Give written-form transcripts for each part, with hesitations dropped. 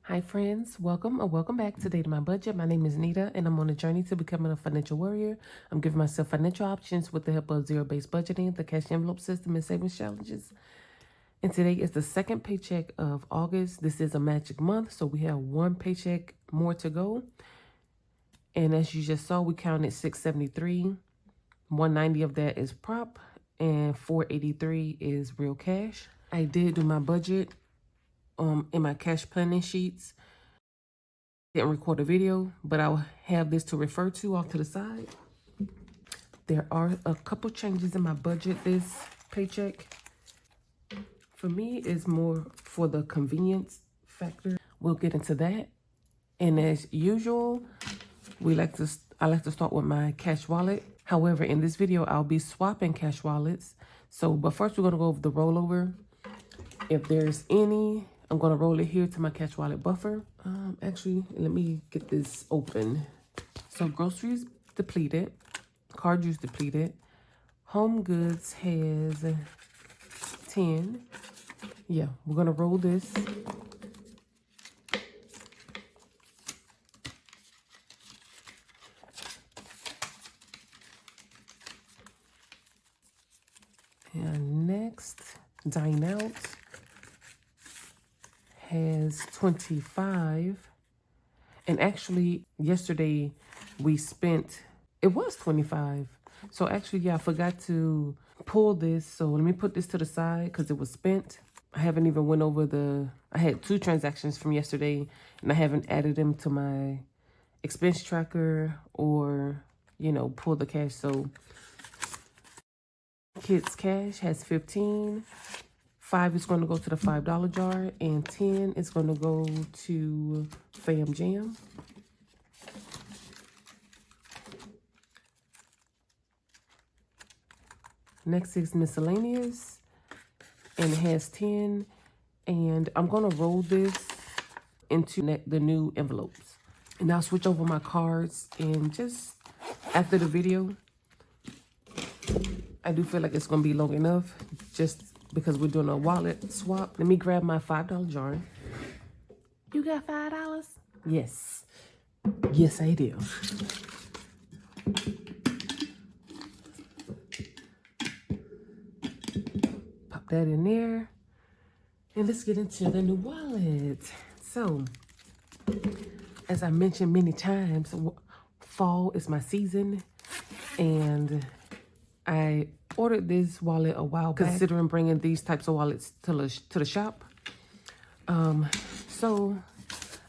Hi friends, welcome or welcome back to Date My Budget. My name is Nita and I'm on a journey to becoming a financial warrior. I'm giving myself financial options with the help of zero-based budgeting, the cash envelope system, and savings challenges. And today is the second paycheck of August. This is a magic month, so we have one paycheck more to go. And as you just saw, we counted 673. 190 of that is prop and 483 is real cash. I did do my budget in my cash planning sheets. Didn't record a video, but I'll have this to refer to off to the side. There are a couple changes in my budget this paycheck. For me, it's more for the convenience factor. We'll get into that. And as usual, I like to start with my cash wallet. However, in this video, I'll be swapping cash wallets. But first we're gonna go over the rollover. If there's any, I'm gonna roll it here to my cash wallet buffer. Actually, let me get this open. So groceries depleted, card use depleted, home goods has 10. Yeah, we're gonna roll this. And next, dine out has 25. And actually, yesterday we spent, it was 25. So actually, yeah, I forgot to pull this. So let me put this to the side because it was spent. I haven't even went over I had 2 transactions from yesterday and I haven't added them to my expense tracker or, pull the cash. So kids cash has 15. 5 is going to go to the $5 jar, and 10 is going to go to Fam Jam. Next is miscellaneous, and it has 10. And I'm going to roll this into the new envelopes. And I'll switch over my cards, and just after the video, I do feel like it's going to be long enough, just because we're doing a wallet swap. Let me grab my $5 jar. You got $5? Yes. Yes, I do. Pop that in there. And let's get into the new wallet. So, as I mentioned many times, fall is my season. And I ordered this wallet a while back, considering bringing these types of wallets to the shop. So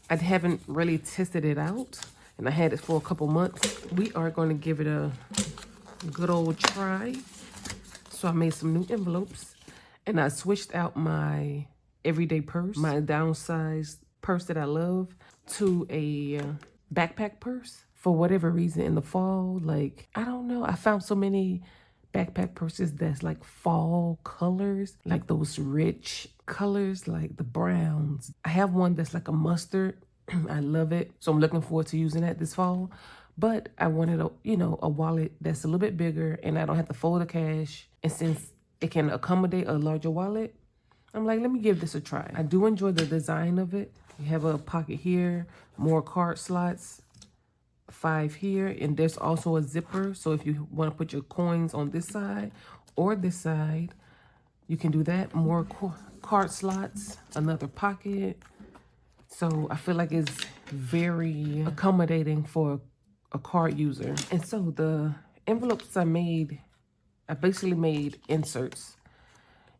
I haven't really tested it out, and I had it for a couple months. We are going to give it a good old try. So I made some new envelopes, and I switched out my everyday purse, my downsized purse that I love, to a backpack purse. For whatever reason, in the fall, I don't know, I found so many backpack purses that's like fall colors, like those rich colors, like the browns. I have one that's like a mustard. I love it. So I'm looking forward to using that this fall. But I wanted a wallet that's a little bit bigger and I don't have to fold the cash. And since it can accommodate a larger wallet, I'm like, let me give this a try. I do enjoy the design of it. You have a pocket here, more card slots, 5 here, and there's also a zipper. So if you want to put your coins on this side or this side, you can do that. More card slots, another pocket. So I feel like it's very accommodating for a card user. And so the envelopes I basically made inserts,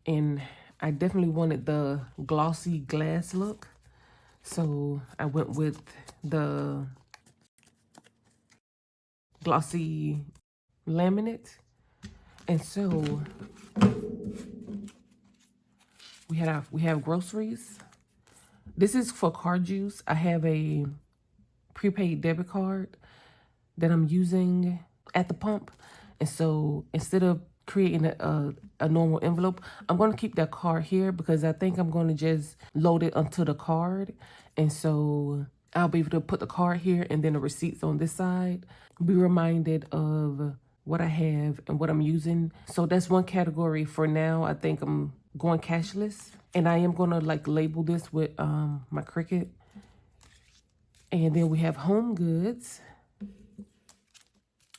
and I definitely wanted the glossy glass look. So I went with the glossy laminate. And so we have groceries. This is for card use. I have a prepaid debit card that I'm using at the pump. And so instead of creating a normal envelope, I'm going to keep that card here because I think I'm going to just load it onto the card. And so I'll be able to put the card here and then the receipts on this side. Be reminded of what I have and what I'm using. So that's one category for now. I think I'm going cashless. And I am going to label this with my Cricut And then we have Home Goods.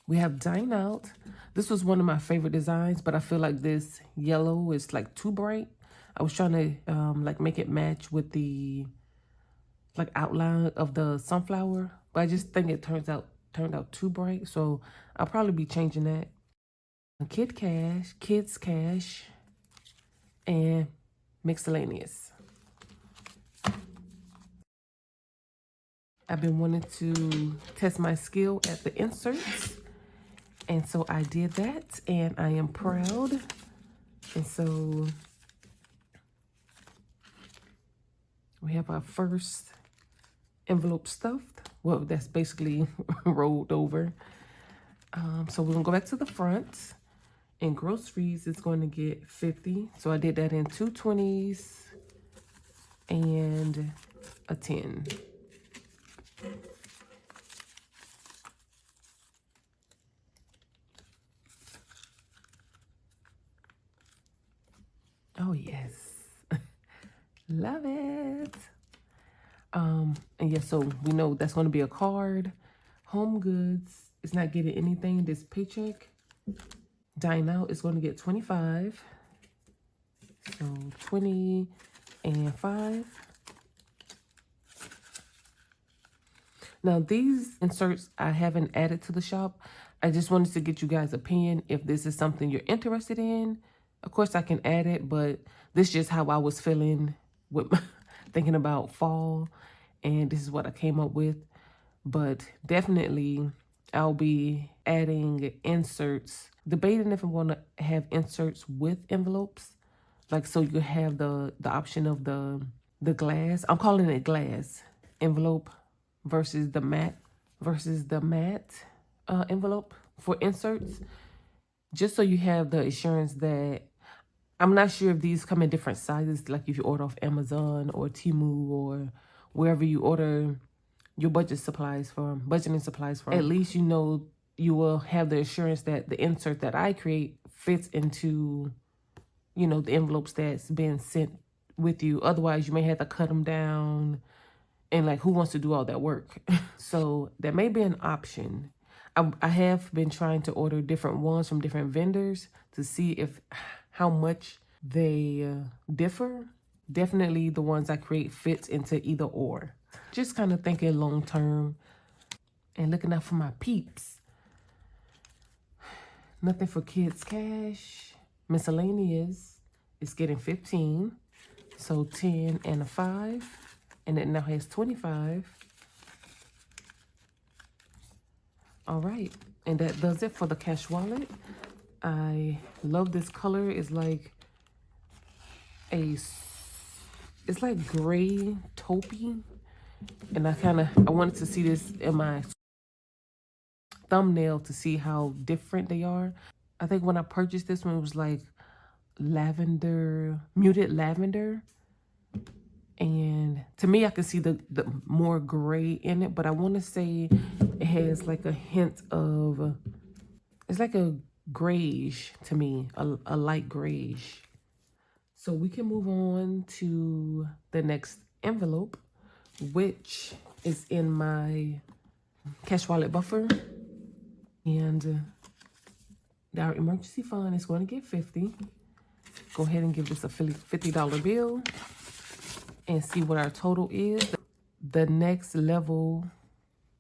We have Dine Out. This was one of my favorite designs, but I feel like this yellow is like too bright. I was trying to like make it match with the like outline of the sunflower, but I just think it turned out too bright. So I'll probably be changing that. Kids Cash, and Miscellaneous. I've been wanting to test my skill at the inserts. And so I did that, and I am proud. And so we have our first envelope stuffed. Well, that's basically rolled over. So we're gonna go back to the front. And groceries is going to get 50. So I did that in 2 20s and a 10. Oh, yes. Love it. And yeah, so we know that's going to be a card. Home Goods is not getting anything this paycheck. Dine Out is going to get 25. So 20 and 5. Now these inserts I haven't added to the shop. I just wanted to get you guys' opinion if this is something you're interested in. Of course I can add it, but this is just how I was feeling with thinking about fall, and this is what I came up with. But definitely I'll be adding inserts, debating if I'm going to have inserts with envelopes, like so you have the option of the glass. I'm calling it glass envelope versus the matte envelope for inserts, just so you have the assurance that I'm not sure if these come in different sizes, like if you order off Amazon or Temu or wherever you order your budgeting supplies from. At least you know you will have the assurance that the insert that I create fits into, you know, the envelopes that's been sent with you. Otherwise, you may have to cut them down, and like, who wants to do all that work? So that may be an option. I have been trying to order different ones from different vendors to see how much they differ. Definitely the ones I create fits into either or. Just kind of thinking long term and looking out for my peeps. Nothing for Kids Cash. Miscellaneous is getting 15. So 10 and a 5. And it now has 25. All right. And that does it for the cash wallet. I love this color. It's like it's like gray taupey. And I wanted to see this in my thumbnail to see how different they are. I think when I purchased this one, it was like lavender, muted lavender. And to me, I can see the more gray in it, but I want to say it has like a hint of, it's like a grayish to me, a light grayish. So we can move on to the next envelope, which is in my cash wallet buffer. And our emergency fund is going to get 50. Go ahead and give this a $50 bill and see what our total is. The next level,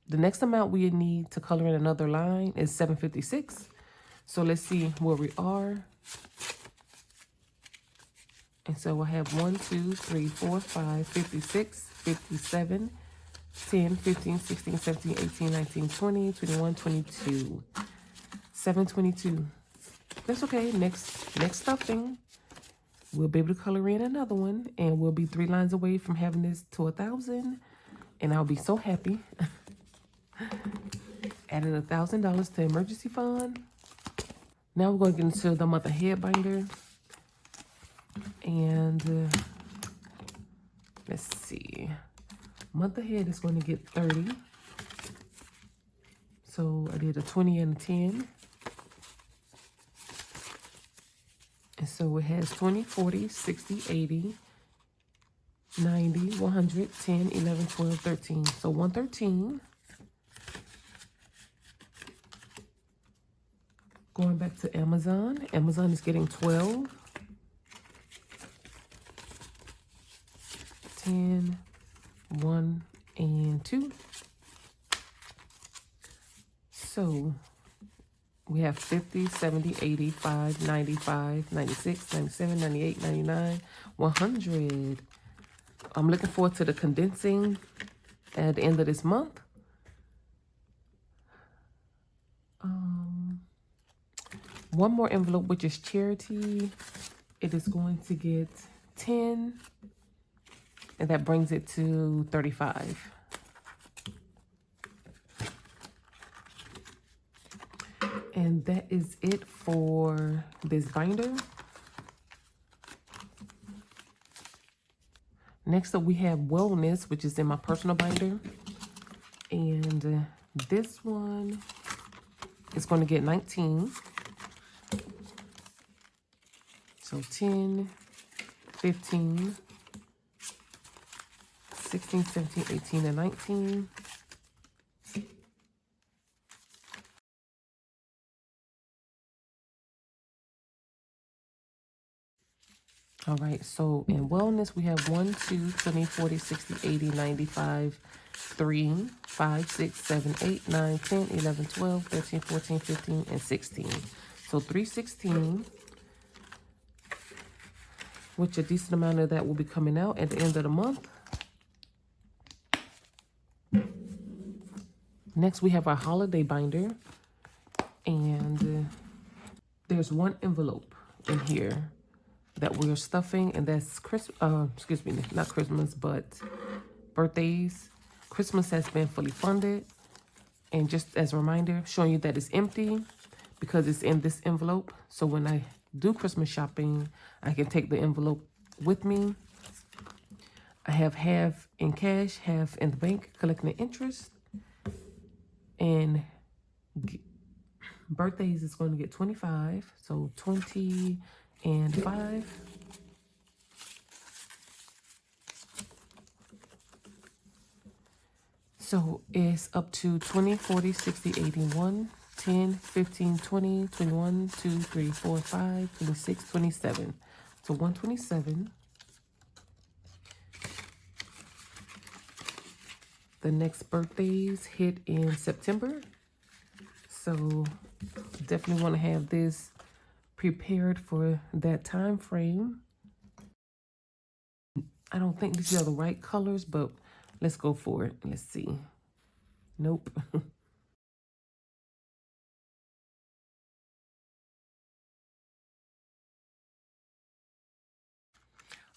the next amount we need to color in another line is $756. So let's see where we are. And so we'll have 1, 2, 3, 4, 5, 56, 57, 10, 15, 16, 17, 18, 19, 20, 21, 22. 722. That's okay. Next stuffing, we'll be able to color in another one, and we'll be 3 lines away from having this to 1,000, and I'll be so happy. Added $1,000 to emergency fund. Now we're going to get into the month ahead binder, and let's see. Month ahead is going to get 30. So I did a 20 and a 10. And so it has 20, 40, 60, 80, 90, 100, 10, 11, 12, 13. So 113. Going back to Amazon. Amazon is getting 12. 10, 1, and 2. So we have 50, 70, 85, 95, 96, 97, 98, 99, 100. I'm looking forward to the condensing at the end of this month. One more envelope, which is charity. It is going to get 10, and that brings it to 35. And that is it for this binder. Next up, we have Wellness, which is in my personal binder. And this one is going to get 19. So 10, 15, 16, 17, 18, and 19. All right, so in Wellness, we have 1, 2, 20, 40, 60, 80, 95, 3, 5, 6, 7, 8, 9, 10, 11, 12, 13, 14, 15, and 16. So 316, which a decent amount of that will be coming out at the end of the month. Next, we have our holiday binder. And there's one envelope in here that we're stuffing, and that's excuse me, not Christmas, but birthdays. Christmas has been fully funded, and just as a reminder, showing you that it's empty because it's in this envelope. So when I do Christmas shopping, I can take the envelope with me. I have half in cash, half in the bank, collecting the interest. And birthdays is going to get 25, so 20 and 5. So it's up to 20, 40, 60, 81, 10, 15, 20, 21, 2, 3, 4, 5, 26, 27. So 127. The next birthdays hit in September. So definitely want to have this prepared for that time frame. I don't think these are the right colors, but let's go for it. Let's see. Nope.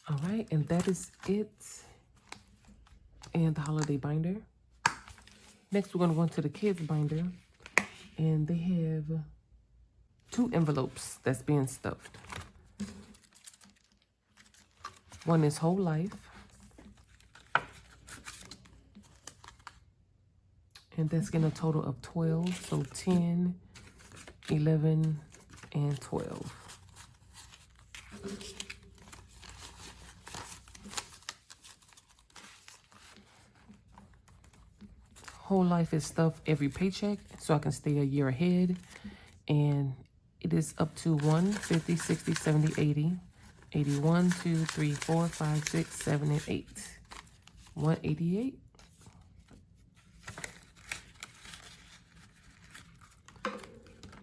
All right, and that is it. And the holiday binder. Next, we're going to go into the kids binder. And they have 2 envelopes that's being stuffed. One is Whole Life. And that's getting a total of 12. So 10, 11, and 12. Whole Life is stuffed every paycheck, so I can stay a year ahead. And it is up to 1, 50, 60, 70, 80, 81, 2, 3, 4, 5, 6, 7, and 8. 188.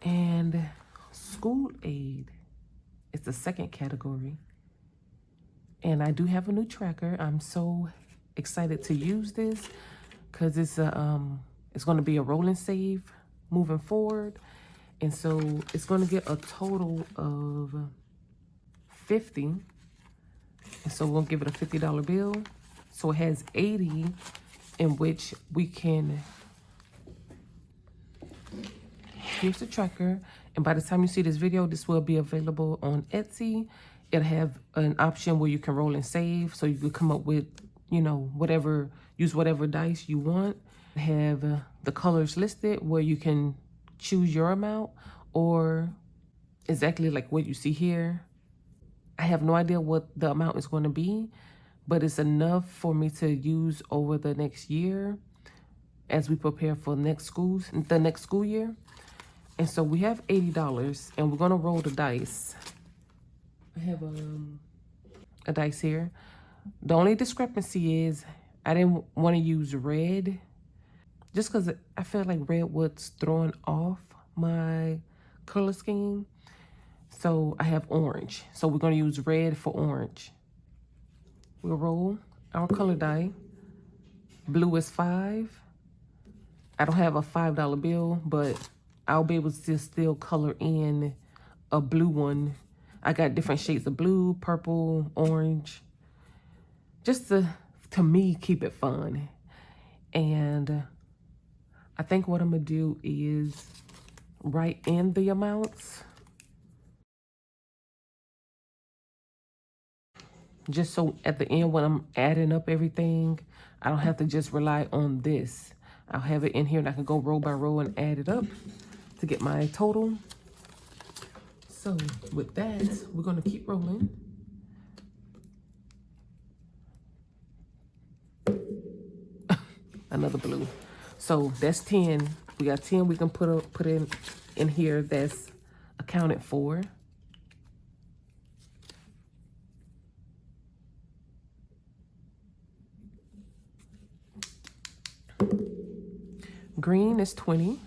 And school aid is the second category. And I do have a new tracker. I'm so excited to use this because it's going to be a rolling save moving forward. And so it's going to get a total of 50. And so we'll give it a $50 bill. So it has 80 in which we can, here's the tracker. And by the time you see this video, this will be available on Etsy. It'll have an option where you can roll and save. So you could come up with, you know, whatever, use whatever dice you want. Have the colors listed where you can choose your amount or exactly like what you see here. I have no idea what the amount is going to be, but it's enough for me to use over the next year as we prepare for the next school year. And so we have $80 and we're gonna roll the dice. I have a dice here. The only discrepancy is I didn't want to use red just because I felt like red was throwing off my color scheme. So I have orange. So we're going to use red for orange. We'll roll our color die. Blue is 5. I don't have a $5 bill, but I'll be able to still color in a blue one. I got different shades of blue, purple, orange. Just to me, keep it fun. And I think what I'm going to do is write in the amounts. Just so at the end when I'm adding up everything, I don't have to just rely on this. I'll have it in here and I can go row by row and add it up to get my total. So with that, we're going to keep rolling. Another blue. So that's 10. We got 10 we can put in here that's accounted for. Green is 20.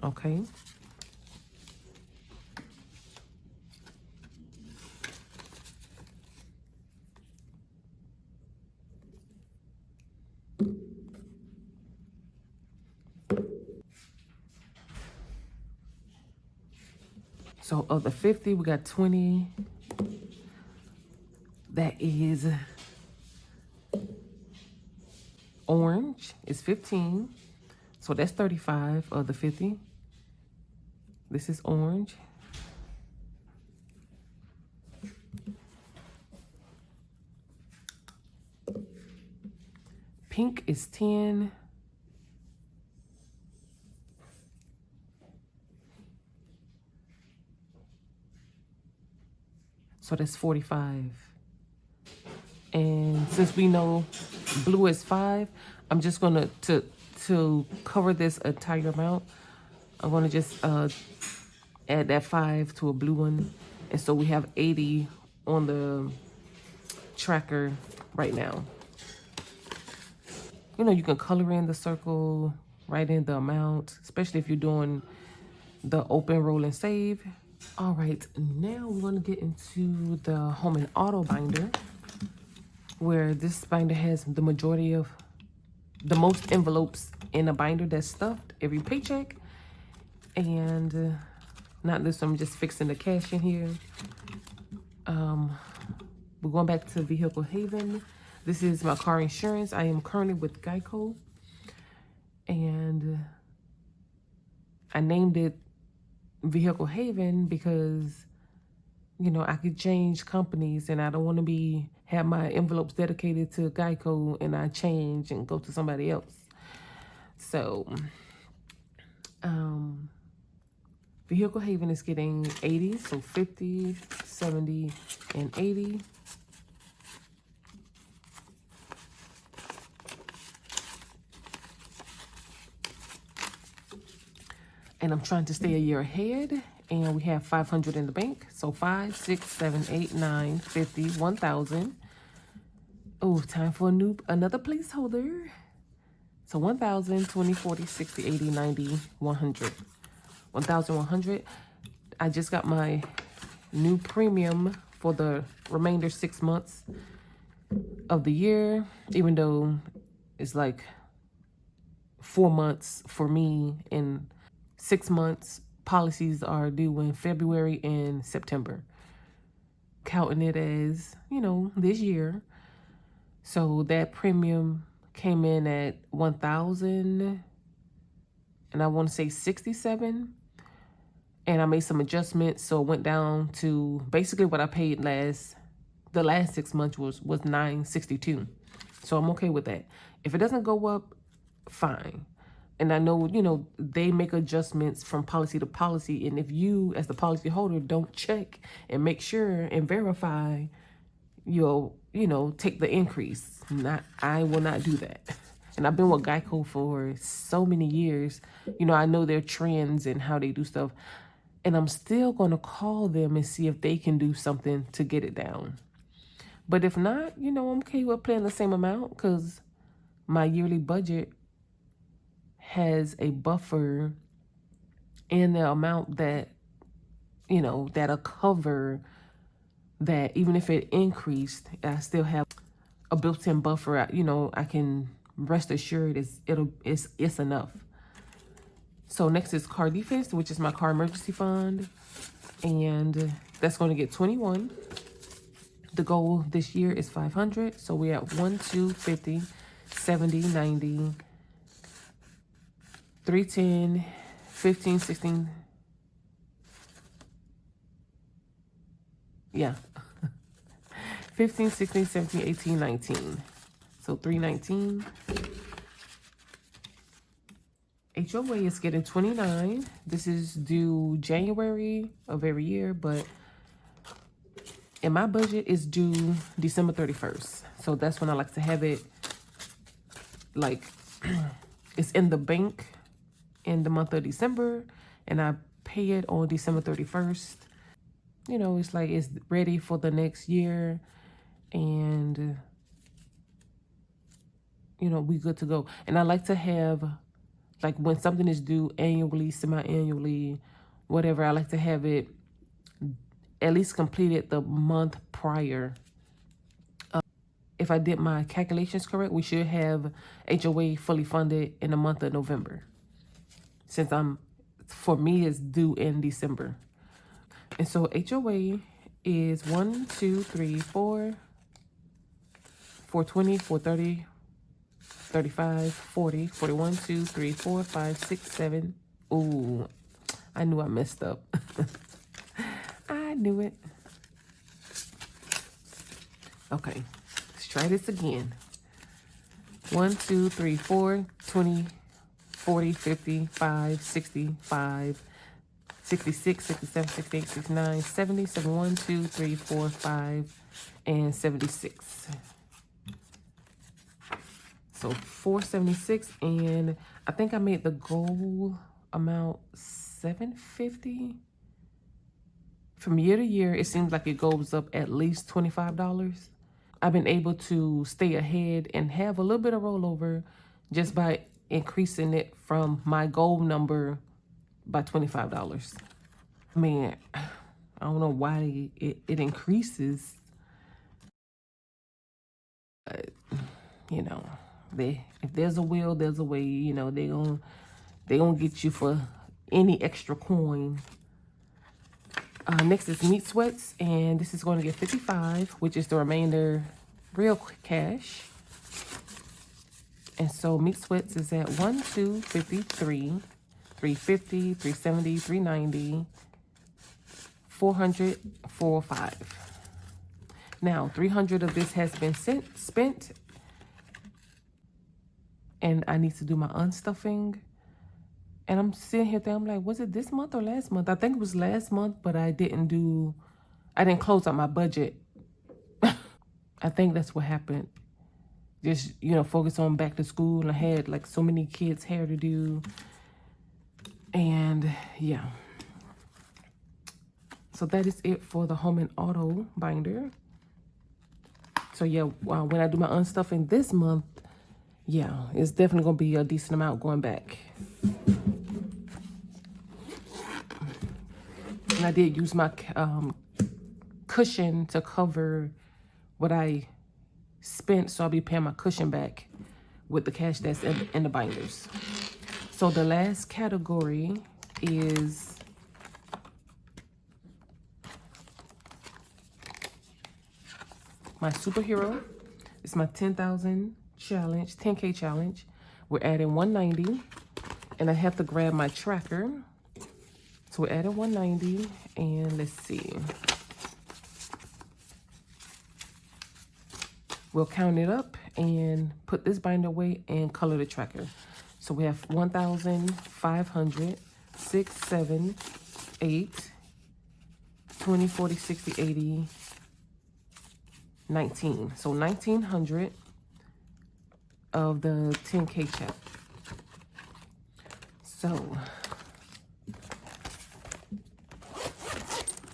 Okay. So of the 50, we got 20. That is orange is 15. So that's 35 of the 50. This is orange. Pink is 10. So that's 45. And since we know blue is 5, I'm just gonna to cover this entire amount, I'm gonna just add that 5 to a blue one. And so we have 80 on the tracker right now. You know, you can color in the circle, write in the amount, especially if you're doing the open, roll, and save. All right, now we're gonna get into the home and auto binder, where this binder has the majority of the most envelopes in a binder that's stuffed every paycheck. And not this, I'm just fixing the cash in here. We're going back to Vehicle Haven. This is my car insurance. I am currently with Geico. And I named it Vehicle Haven because, you know, I could change companies and I don't want to have my envelopes dedicated to Geico and I change and go to somebody else. So, Vehicle Haven is getting 80, so 50, 70, and 80. And I'm trying to stay a year ahead. And we have 500 in the bank. So 5, 6, 7, 8, 9, 50, 1,000. Oh, time for another placeholder. So 1,000, 20, 40, 60, 80, 90, 100. 1,100. I just got my new premium for the remainder 6 months of the year, even though it's like 4 months for me and 6 months. Policies are due in February and September, counting it as, you know, this year. So that premium came in at 1,000 and I want to say 67. And I made some adjustments, so it went down to basically what I paid the last 6 months was $962. So I'm okay with that. If it doesn't go up, fine. And I know, you know, they make adjustments from policy to policy. And if you, as the policy holder, don't check and make sure and verify your you know, take the increase. I will not do that. And I've been with Geico for so many years. You know, I know their trends and how they do stuff. And I'm still going to call them and see if they can do something to get it down. But if not, you know, I'm okay with paying the same amount because my yearly budget has a buffer in the amount that, you know, that'll cover that. Even if it increased, I still have a built-in buffer. You know, I can rest assured it's enough. So next is car defense, which is my car emergency fund, and that's going to get 21. The goal this year is 500. So we're at 1, 2, 50, 70, 90, 310, 15, 16. Yeah. 15, 16, 17, 18, 19. So 319. HOA is getting 29. This is due January of every year, but in my budget is due December 31st. So that's when I like to have it, like, it's in the bank in the month of December, and I pay it on December 31st. You know, it's like it's ready for the next year, and, you know, we good to go. And I like to have, like, when something is due annually, semi-annually, whatever, I like to have it at least completed the month prior. If I did my calculations correct, we should have HOA fully funded in the month of November. Since for me, it's due in December. And so HOA is 1, 2, 3, 4, 420, 430, 35, 40, 41, 2, 3, 4, 5, 6, 7. Ooh, I knew I messed up. I knew it. Okay, let's try this again. 1, 2, 3, 4, 20, 40, 50, 5, 65, 66, 67, 68, 69, 70, 71, 2, 3, 4, 5, and 76. So 476, and I think I made the goal amount 750. From year to year, it seems like it goes up at least $25. I've been able to stay ahead and have a little bit of rollover just by increasing it from my goal number by $25. I mean, I don't know why it increases. You know, if there's a will, there's a way. You know, they gonna get you for any extra coin. Next is meat sweats, and this is going to get 55, which is the remainder real quick cash. And so meat sweats is at 1, 2, 53, 350, 370, 390, 400, 405. Now 300 of this has been spent, and I need to do my unstuffing. And I'm sitting here thinking, I'm like, was it this month or last month? I think it was last month, but I didn't close out my budget. I think that's what happened. Just, you know, focus on back to school. And I had like so many kids' hair to do. And yeah. So that is it for the home and auto binder. So yeah, when I do my unstuffing this month, yeah, it's definitely going to be a decent amount going back. And I did use my cushion to cover what I spent, so I'll be paying my cushion back with the cash that's in the binders. So the last category is my superhero. It's my 10,000 challenge, 10K challenge. We're adding 190, and I have to grab my tracker. So we're adding 190, and let's see. We'll count it up and put this binder away and color the tracker. So we have 1,500, 6, 7, 8, 20, 40, 60, 80, 19. So 1900 of the 10K check. So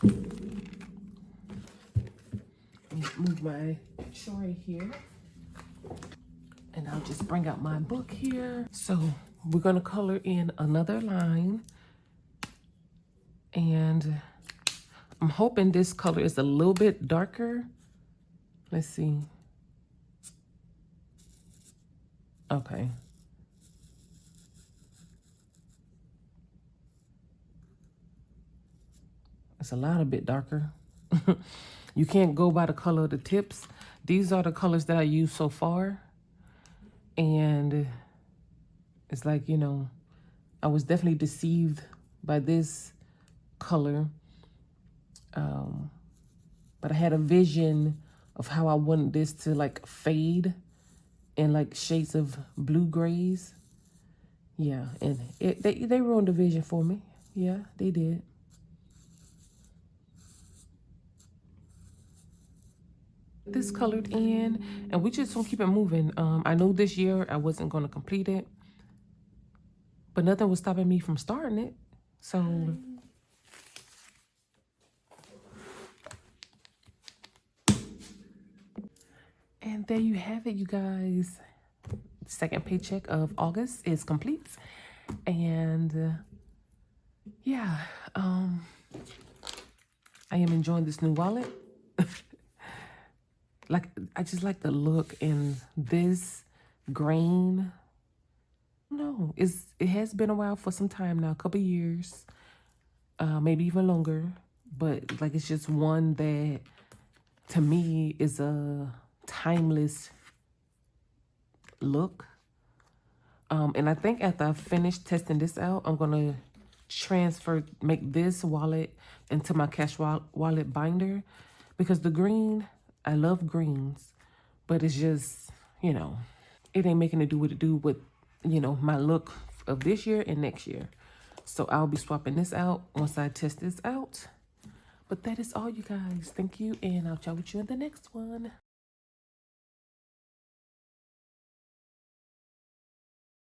let me move my tray here. And I'll just bring out my book here. So we're gonna color in another line. And I'm hoping this color is a little bit darker. Let's see. Okay. It's a lot bit darker. You can't go by the color of the tips. These are the colors that I used so far. And it's like, you know, I was definitely deceived by this color. But I had a vision of how I wanted this to like fade in like shades of blue grays. Yeah, and they ruined the vision for me. Yeah, they did. This colored in, and we just gonna keep it moving. I know this year I wasn't gonna complete it, but nothing was stopping me from starting it. So and there you have it, you guys. Second paycheck of August is complete. And yeah, I am enjoying this new wallet. Like, I just like the look in this grain. No, it has been a while for some time now, a couple years, maybe even longer. But like, it's just one that to me is a timeless look. And I think after I finish testing this out, I'm gonna make this wallet into my cash wallet binder, because the green, I love greens, but it's just, you know, it ain't making it do what it do with, you know, my look of this year and next year. So I'll be swapping this out once I test this out. But that is all, you guys. Thank you, and I'll chat with you in the next one.